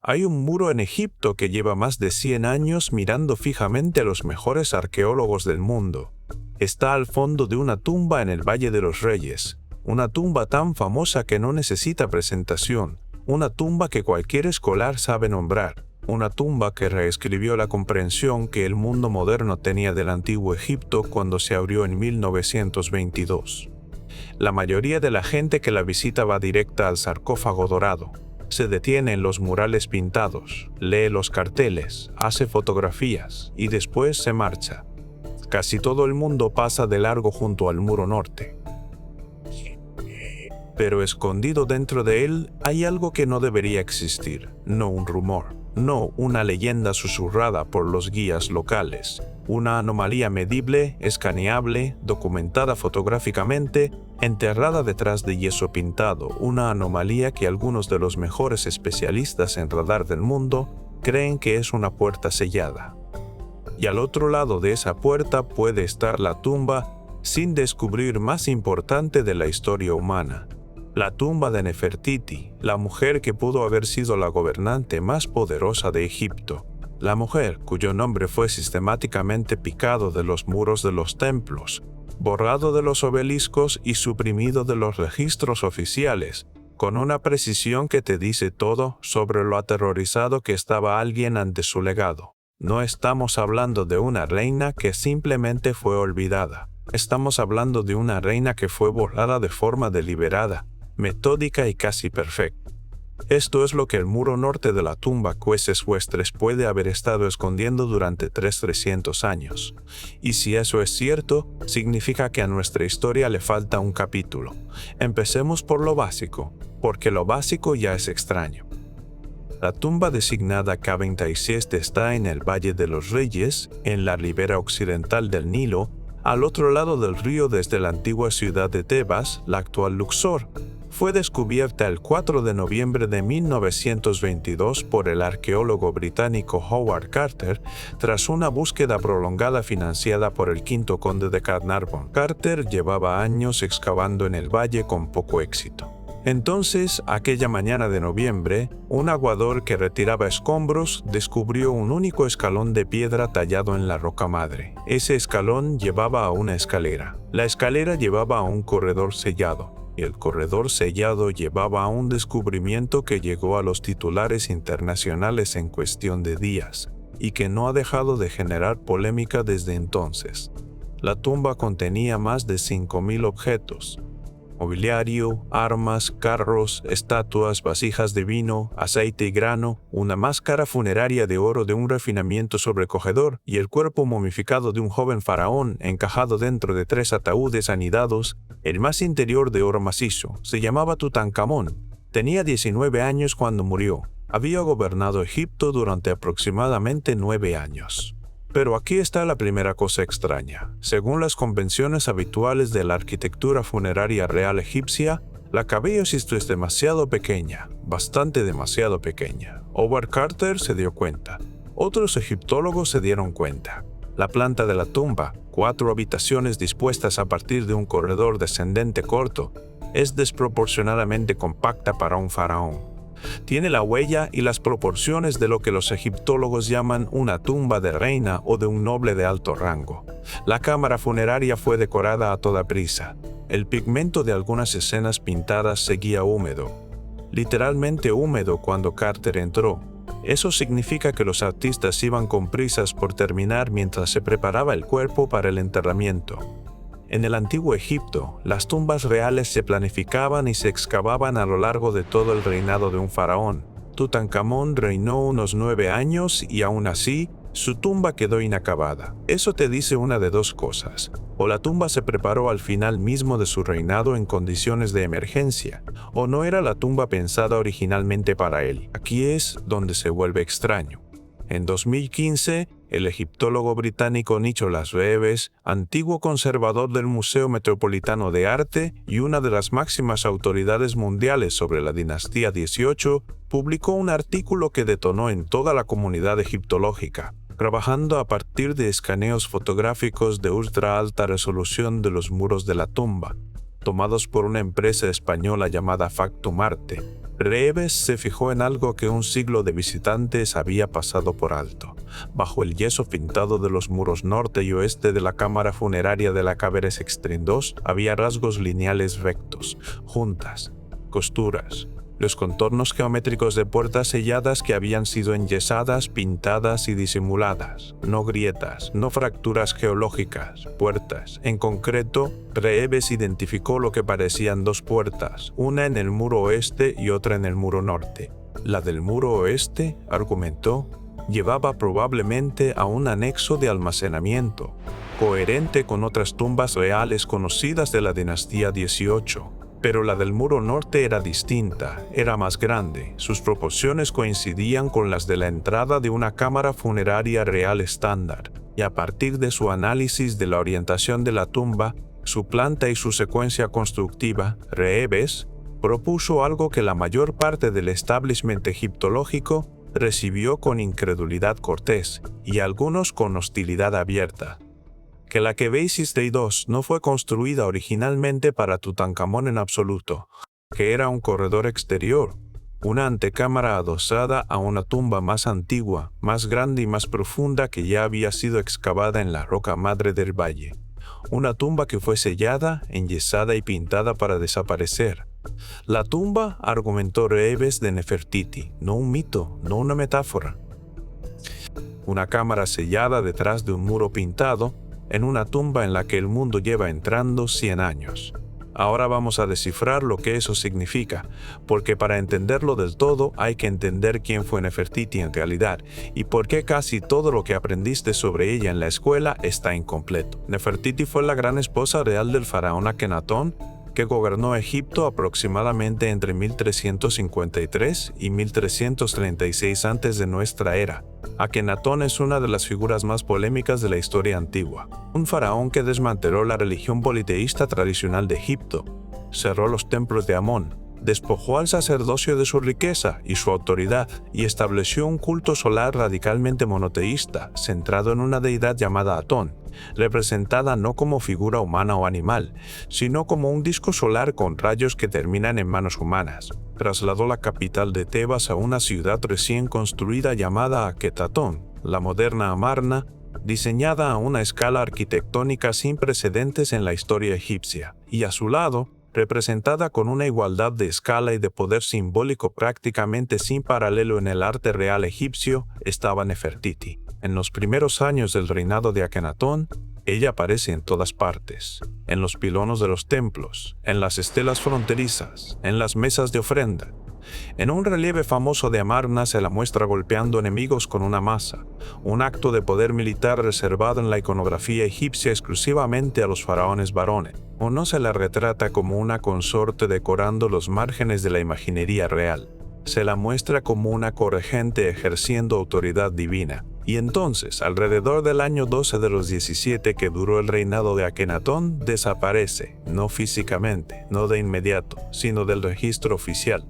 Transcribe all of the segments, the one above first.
Hay un muro en Egipto que lleva más de 100 años mirando fijamente a los mejores arqueólogos del mundo. Está al fondo de una tumba en el Valle de los Reyes, una tumba tan famosa que no necesita presentación, una tumba que cualquier escolar sabe nombrar, una tumba que reescribió la comprensión que el mundo moderno tenía del antiguo Egipto cuando se abrió en 1922. La mayoría de la gente que la visita va directa al sarcófago dorado. Se detiene en los murales pintados, lee los carteles, hace fotografías y después se marcha. Casi todo el mundo pasa de largo junto al muro norte. Pero escondido dentro de él hay algo que no debería existir, no un rumor, no una leyenda susurrada por los guías locales, una anomalía medible, escaneable, documentada fotográficamente, enterrada detrás de yeso pintado, una anomalía que algunos de los mejores especialistas en radar del mundo creen que es una puerta sellada. Y al otro lado de esa puerta puede estar la tumba sin descubrir más importante de la historia humana. La tumba de Nefertiti, la mujer que pudo haber sido la gobernante más poderosa de Egipto. La mujer cuyo nombre fue sistemáticamente picado de los muros de los templos, borrado de los obeliscos y suprimido de los registros oficiales, con una precisión que te dice todo sobre lo aterrorizado que estaba alguien ante su legado. No estamos hablando de una reina que simplemente fue olvidada. Estamos hablando de una reina que fue borrada de forma deliberada, metódica y casi perfecta. Esto es lo que el muro norte de la tumba Cueses puede haber estado escondiendo durante 300 años. Y si eso es cierto, significa que a nuestra historia le falta un capítulo. Empecemos por lo básico, porque lo básico ya es extraño. La tumba designada K27 está en el Valle de los Reyes, en la ribera occidental del Nilo, al otro lado del río desde la antigua ciudad de Tebas, la actual Luxor. Fue descubierta el 4 de noviembre de 1922 por el arqueólogo británico Howard Carter tras una búsqueda prolongada financiada por el quinto conde de Carnarvon. Carter llevaba años excavando en el valle con poco éxito. Entonces, aquella mañana de noviembre, un aguador que retiraba escombros descubrió un único escalón de piedra tallado en la roca madre. Ese escalón llevaba a una escalera. La escalera llevaba a un corredor sellado. Y el corredor sellado llevaba a un descubrimiento que llegó a los titulares internacionales en cuestión de días, y que no ha dejado de generar polémica desde entonces. La tumba contenía más de 5.000 objetos: mobiliario, armas, carros, estatuas, vasijas de vino, aceite y grano, una máscara funeraria de oro de un refinamiento sobrecogedor y el cuerpo momificado de un joven faraón encajado dentro de 3 ataúdes anidados, el más interior de oro macizo. Se llamaba Tutankamón. Tenía 19 años cuando murió. Había gobernado Egipto durante aproximadamente 9 años. Pero aquí está la primera cosa extraña. Según las convenciones habituales de la arquitectura funeraria real egipcia, la cabellosis es demasiado pequeña, bastante demasiado pequeña. Howard Carter se dio cuenta. Otros egiptólogos se dieron cuenta. La planta de la tumba, 4 habitaciones dispuestas a partir de un corredor descendente corto, es desproporcionadamente compacta para un faraón. Tiene la huella y las proporciones de lo que los egiptólogos llaman una tumba de reina o de un noble de alto rango. La cámara funeraria fue decorada a toda prisa. El pigmento de algunas escenas pintadas seguía húmedo, literalmente húmedo cuando Carter entró. Eso significa que los artistas iban con prisas por terminar mientras se preparaba el cuerpo para el enterramiento. En el antiguo Egipto, las tumbas reales se planificaban y se excavaban a lo largo de todo el reinado de un faraón. Tutankamón reinó unos 9 años y aún así, su tumba quedó inacabada. Eso te dice una de dos cosas. O la tumba se preparó al final mismo de su reinado en condiciones de emergencia, o no era la tumba pensada originalmente para él. Aquí es donde se vuelve extraño. En 2015, el egiptólogo británico Nicholas Reeves, antiguo conservador del Museo Metropolitano de Arte y una de las máximas autoridades mundiales sobre la dinastía 18, publicó un artículo que detonó en toda la comunidad egiptológica, trabajando a partir de escaneos fotográficos de ultra alta resolución de los muros de la tumba, tomados por una empresa española llamada Factum Arte. Reeves se fijó en algo que un siglo de visitantes había pasado por alto. Bajo el yeso pintado de los muros norte y oeste de la cámara funeraria de la Caveres Extreme 2 había rasgos lineales rectos, juntas, costuras, los contornos geométricos de puertas selladas que habían sido enyesadas, pintadas y disimuladas, no grietas, no fracturas geológicas, puertas. En concreto, Reeves identificó lo que parecían dos puertas, una en el muro oeste y otra en el muro norte. La del muro oeste, argumentó, llevaba probablemente a un anexo de almacenamiento, coherente con otras tumbas reales conocidas de la dinastía XVIII. Pero la del muro norte era distinta, era más grande, sus proporciones coincidían con las de la entrada de una cámara funeraria real estándar, y a partir de su análisis de la orientación de la tumba, su planta y su secuencia constructiva, Reeves propuso algo que la mayor parte del establishment egiptológico recibió con incredulidad cortés y algunos con hostilidad abierta. Que la Kebasis Day II no fue construida originalmente para Tutankamón en absoluto, que era un corredor exterior, una antecámara adosada a una tumba más antigua, más grande y más profunda que ya había sido excavada en la roca madre del valle. Una tumba que fue sellada, enyesada y pintada para desaparecer. La tumba, argumentó Reeves, de Nefertiti, no un mito, no una metáfora. Una cámara sellada detrás de un muro pintado, en una tumba en la que el mundo lleva entrando 100 años. Ahora vamos a descifrar lo que eso significa, porque para entenderlo del todo hay que entender quién fue Nefertiti en realidad y por qué casi todo lo que aprendiste sobre ella en la escuela está incompleto. Nefertiti fue la gran esposa real del faraón Akenatón, que gobernó Egipto aproximadamente entre 1353 y 1336 antes de nuestra era. Akenatón es una de las figuras más polémicas de la historia antigua. Un faraón que desmanteló la religión politeísta tradicional de Egipto, cerró los templos de Amón, despojó al sacerdocio de su riqueza y su autoridad y estableció un culto solar radicalmente monoteísta, centrado en una deidad llamada Atón, representada no como figura humana o animal, sino como un disco solar con rayos que terminan en manos humanas. Trasladó la capital de Tebas a una ciudad recién construida llamada Aketatón, la moderna Amarna, diseñada a una escala arquitectónica sin precedentes en la historia egipcia, y a su lado, representada con una igualdad de escala y de poder simbólico prácticamente sin paralelo en el arte real egipcio, estaba Nefertiti. En los primeros años del reinado de Akenatón, ella aparece en todas partes, en los pilonos de los templos, en las estelas fronterizas, en las mesas de ofrenda. En un relieve famoso de Amarna se la muestra golpeando enemigos con una maza, un acto de poder militar reservado en la iconografía egipcia exclusivamente a los faraones varones, o no se la retrata como una consorte decorando los márgenes de la imaginería real. Se la muestra como una corregente ejerciendo autoridad divina. Y entonces, alrededor del año 12 de los 17 que duró el reinado de Akenatón, desaparece, no físicamente, no de inmediato, sino del registro oficial.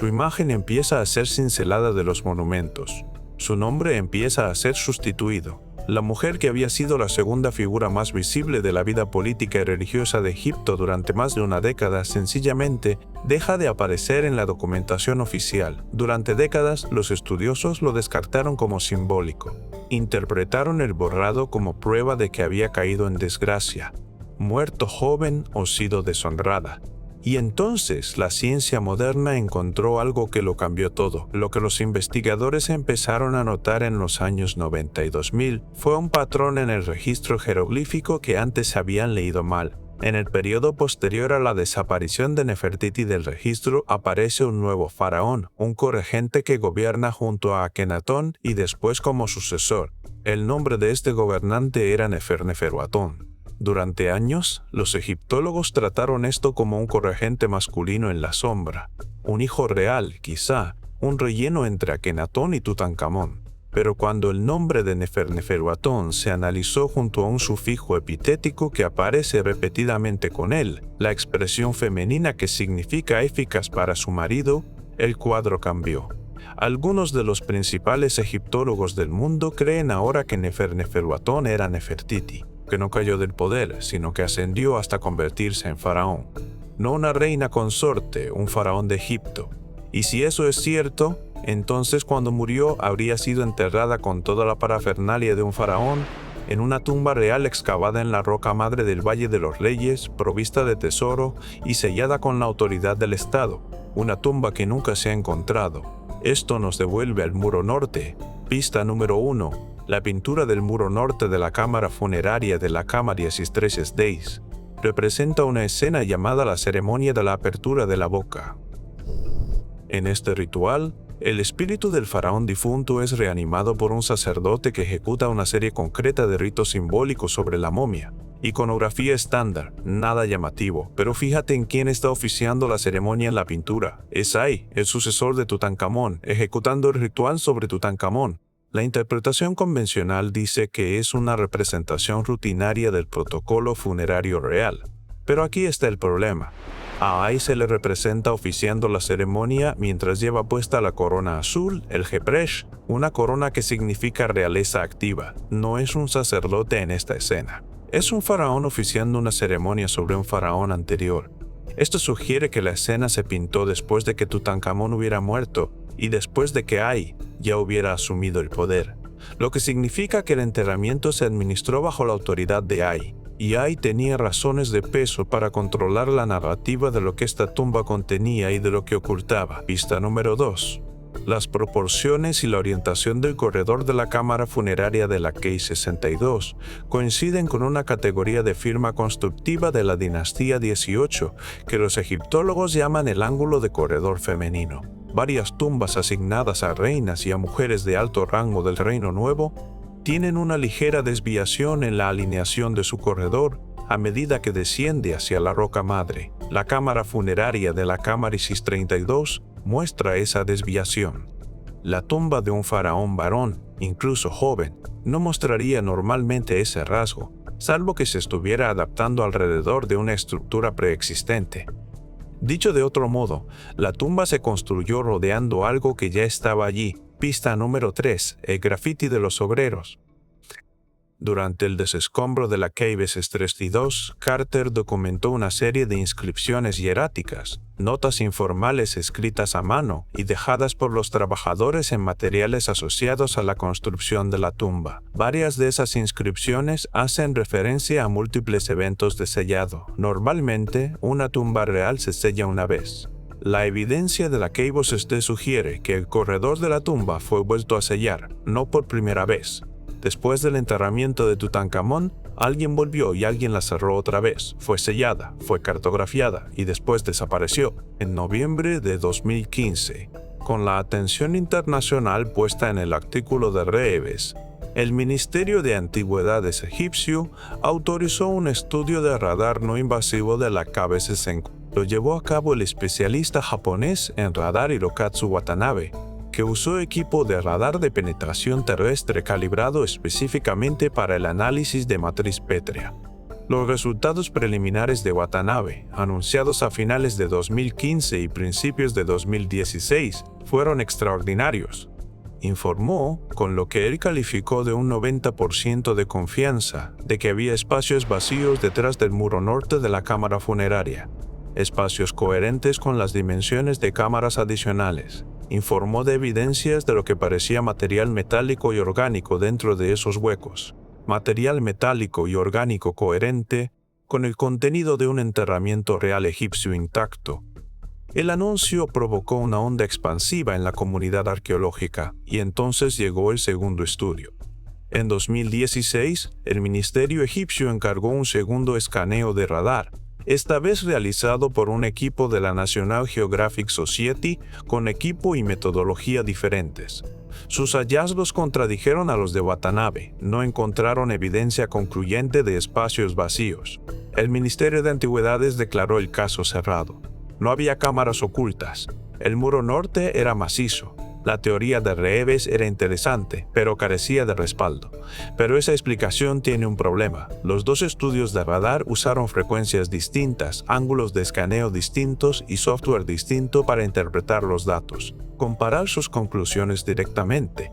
Su imagen empieza a ser cincelada de los monumentos. Su nombre empieza a ser sustituido. La mujer que había sido la segunda figura más visible de la vida política y religiosa de Egipto durante más de una década sencillamente deja de aparecer en la documentación oficial. Durante décadas, los estudiosos lo descartaron como simbólico. Interpretaron el borrado como prueba de que había caído en desgracia, muerto joven o sido deshonrada. Y entonces la ciencia moderna encontró algo que lo cambió todo. Lo que los investigadores empezaron a notar en los años 90 y 2000 fue un patrón en el registro jeroglífico que antes habían leído mal. En el periodo posterior a la desaparición de Nefertiti del registro aparece un nuevo faraón, un corregente que gobierna junto a Akenatón y después como sucesor. El nombre de este gobernante era Neferneferuatón. Durante años, los egiptólogos trataron esto como un corregente masculino en la sombra, un hijo real, quizá, un relleno entre Akenatón y Tutankamón. Pero cuando el nombre de Neferneferuatón se analizó junto a un sufijo epitético que aparece repetidamente con él, la expresión femenina que significa eficaz para su marido, el cuadro cambió. Algunos de los principales egiptólogos del mundo creen ahora que Neferneferuatón era Nefertiti, que no cayó del poder, sino que ascendió hasta convertirse en faraón. No una reina consorte, un faraón de Egipto, Y si eso es cierto, entonces cuando murió habría sido enterrada con toda la parafernalia de un faraón en una tumba real excavada en la roca madre del Valle de los Reyes, provista de tesoro y sellada con la autoridad del Estado, una tumba que nunca se ha encontrado. Esto nos devuelve al muro norte. Pista número 1. La pintura del muro norte de la cámara funeraria de la Cámara Sistreses Deis representa una escena llamada la ceremonia de la apertura de la boca. En este ritual, el espíritu del faraón difunto es reanimado por un sacerdote que ejecuta una serie concreta de ritos simbólicos sobre la momia. Iconografía estándar, nada llamativo, pero fíjate en quién está oficiando la ceremonia en la pintura. Es Ay, el sucesor de Tutankamón, ejecutando el ritual sobre Tutankamón. La interpretación convencional dice que es una representación rutinaria del protocolo funerario real. Pero aquí está el problema. A Ay se le representa oficiando la ceremonia mientras lleva puesta la corona azul, el Hepresh, una corona que significa realeza activa. No es un sacerdote en esta escena. Es un faraón oficiando una ceremonia sobre un faraón anterior. Esto sugiere que la escena se pintó después de que Tutankamón hubiera muerto y después de que Ay ya hubiera asumido el poder, lo que significa que el enterramiento se administró bajo la autoridad de Ay. Y Ay tenía razones de peso para controlar la narrativa de lo que esta tumba contenía y de lo que ocultaba. Pista número 2. Las proporciones y la orientación del corredor de la cámara funeraria de la Key 62 coinciden con una categoría de firma constructiva de la dinastía 18 que los egiptólogos llaman el ángulo de corredor femenino. Varias tumbas asignadas a reinas y a mujeres de alto rango del Reino Nuevo tienen una ligera desviación en la alineación de su corredor a medida que desciende hacia la roca madre. La cámara funeraria de la Cámarisis 32 muestra esa desviación. La tumba de un faraón varón, incluso joven, no mostraría normalmente ese rasgo, salvo que se estuviera adaptando alrededor de una estructura preexistente. Dicho de otro modo, la tumba se construyó rodeando algo que ya estaba allí. Pista número 3. El grafiti de los obreros. Durante el desescombro de la Caves 32, Carter documentó una serie de inscripciones hieráticas, notas informales escritas a mano y dejadas por los trabajadores en materiales asociados a la construcción de la tumba. Varias de esas inscripciones hacen referencia a múltiples eventos de sellado. Normalmente, una tumba real se sella una vez. La evidencia de la Caves sugiere que el corredor de la tumba fue vuelto a sellar, no por primera vez. Después del enterramiento de Tutankamón, alguien volvió y alguien la cerró otra vez. Fue sellada, fue cartografiada y después desapareció en noviembre de 2015. Con la atención internacional puesta en el artículo de Reeves, el Ministerio de Antigüedades egipcio autorizó un estudio de radar no invasivo de la K-65. Lo llevó a cabo el especialista japonés en radar Hirokatsu Watanabe, que usó equipo de radar de penetración terrestre calibrado específicamente para el análisis de matriz pétrea. Los resultados preliminares de Watanabe, anunciados a finales de 2015 y principios de 2016, fueron extraordinarios. Informó, con lo que él calificó de un 90% de confianza, de que había espacios vacíos detrás del muro norte de la cámara funeraria, espacios coherentes con las dimensiones de cámaras adicionales. Informó de evidencias de lo que parecía material metálico y orgánico dentro de esos huecos. Material metálico y orgánico coherente con el contenido de un enterramiento real egipcio intacto. El anuncio provocó una onda expansiva en la comunidad arqueológica y entonces llegó el segundo estudio. En 2016, el Ministerio egipcio encargó un segundo escaneo de radar, esta vez realizado por un equipo de la National Geographic Society con equipo y metodología diferentes. Sus hallazgos contradijeron a los de Watanabe, no encontraron evidencia concluyente de espacios vacíos. El Ministerio de Antigüedades declaró el caso cerrado. No había cámaras ocultas. El muro norte era macizo. La teoría de Reeves era interesante, pero carecía de respaldo. Pero esa explicación tiene un problema. Los dos estudios de radar usaron frecuencias distintas, ángulos de escaneo distintos y software distinto para interpretar los datos. Comparar sus conclusiones directamente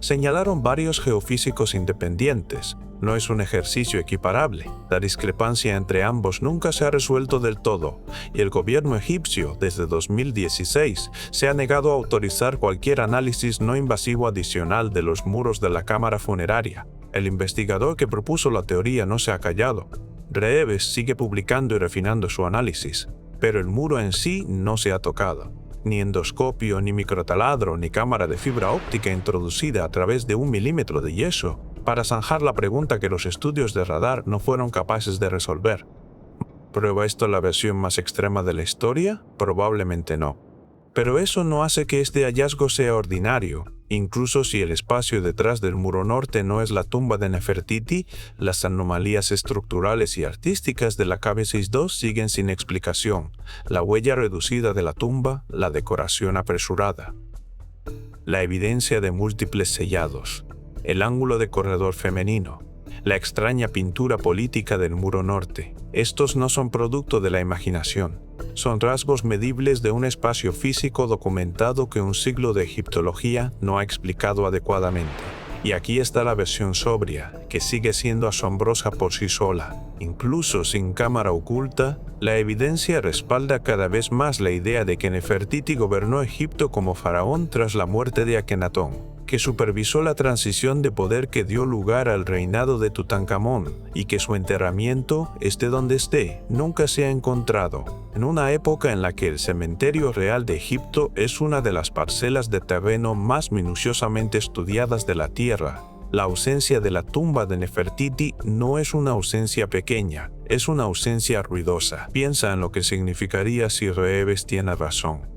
Señalaron varios geofísicos independientes. No es un ejercicio equiparable. La discrepancia entre ambos nunca se ha resuelto del todo, y el gobierno egipcio, desde 2016, se ha negado a autorizar cualquier análisis no invasivo adicional de los muros de la cámara funeraria. El investigador que propuso la teoría no se ha callado. Reeves sigue publicando y refinando su análisis, pero el muro en sí no se ha tocado. Ni endoscopio, ni microtaladro, ni cámara de fibra óptica introducida a través de 1 milímetro de yeso para zanjar la pregunta que los estudios de radar no fueron capaces de resolver. ¿Prueba esto la versión más extrema de la historia? Probablemente no. Pero eso no hace que este hallazgo sea ordinario. Incluso si el espacio detrás del muro norte no es la tumba de Nefertiti, las anomalías estructurales y artísticas de la KB62 siguen sin explicación. La huella reducida de la tumba, la decoración apresurada, la evidencia de múltiples sellados, el ángulo de corredor femenino, la extraña pintura política del muro norte. Estos no son producto de la imaginación. Son rasgos medibles de un espacio físico documentado que un siglo de egiptología no ha explicado adecuadamente. Y aquí está la versión sobria, que sigue siendo asombrosa por sí sola. Incluso sin cámara oculta, la evidencia respalda cada vez más la idea de que Nefertiti gobernó Egipto como faraón tras la muerte de Akenatón, que supervisó la transición de poder que dio lugar al reinado de Tutankamón, y que su enterramiento, esté donde esté, nunca se ha encontrado, en una época en la que el cementerio real de Egipto es una de las parcelas de terreno más minuciosamente estudiadas de la Tierra. La ausencia de la tumba de Nefertiti no es una ausencia pequeña, es una ausencia ruidosa. Piensa en lo que significaría si Reeves tiene razón.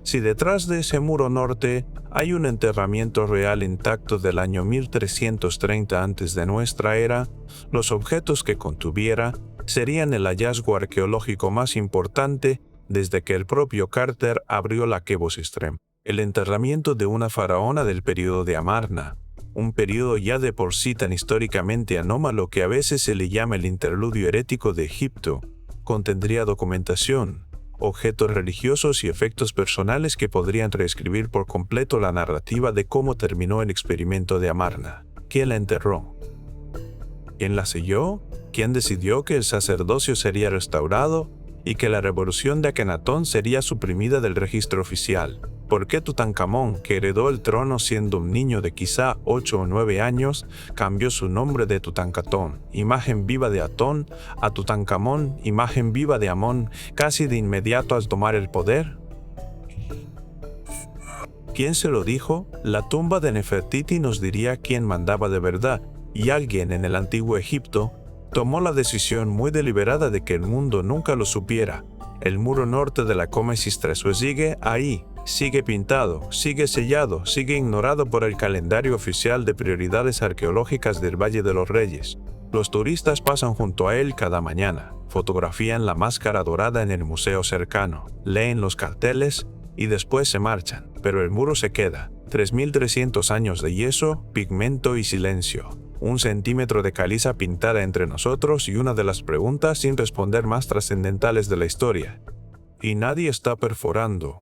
Si detrás de ese muro norte hay un enterramiento real intacto del año 1330 antes de nuestra era, los objetos que contuviera serían el hallazgo arqueológico más importante desde que el propio Carter abrió la Kebosistrem. El enterramiento de una faraona del período de Amarna, un período ya de por sí tan históricamente anómalo que a veces se le llama el interludio herético de Egipto, contendría documentación, objetos religiosos y efectos personales que podrían reescribir por completo la narrativa de cómo terminó el experimento de Amarna. ¿Quién la enterró? ¿Quién la selló? ¿Quién decidió que el sacerdocio sería restaurado y que la revolución de Akenatón sería suprimida del registro oficial? ¿Por qué Tutankamón, que heredó el trono siendo un niño de quizá 8 o 9 años, cambió su nombre de Tutankaton, imagen viva de Atón, a Tutankamón, imagen viva de Amón, casi de inmediato al tomar el poder? ¿Quién se lo dijo? La tumba de Nefertiti nos diría quién mandaba de verdad, y alguien en el antiguo Egipto tomó la decisión muy deliberada de que el mundo nunca lo supiera. El muro norte de la KB63 sigue ahí, sigue pintado, sigue sellado, sigue ignorado por el calendario oficial de prioridades arqueológicas del Valle de los Reyes. Los turistas pasan junto a él cada mañana, fotografían la máscara dorada en el museo cercano, leen los carteles y después se marchan, pero el muro se queda. 3.300 años de yeso, pigmento y silencio. 1 centímetro de caliza pintada entre nosotros y una de las preguntas sin responder más trascendentales de la historia. Y nadie está perforando,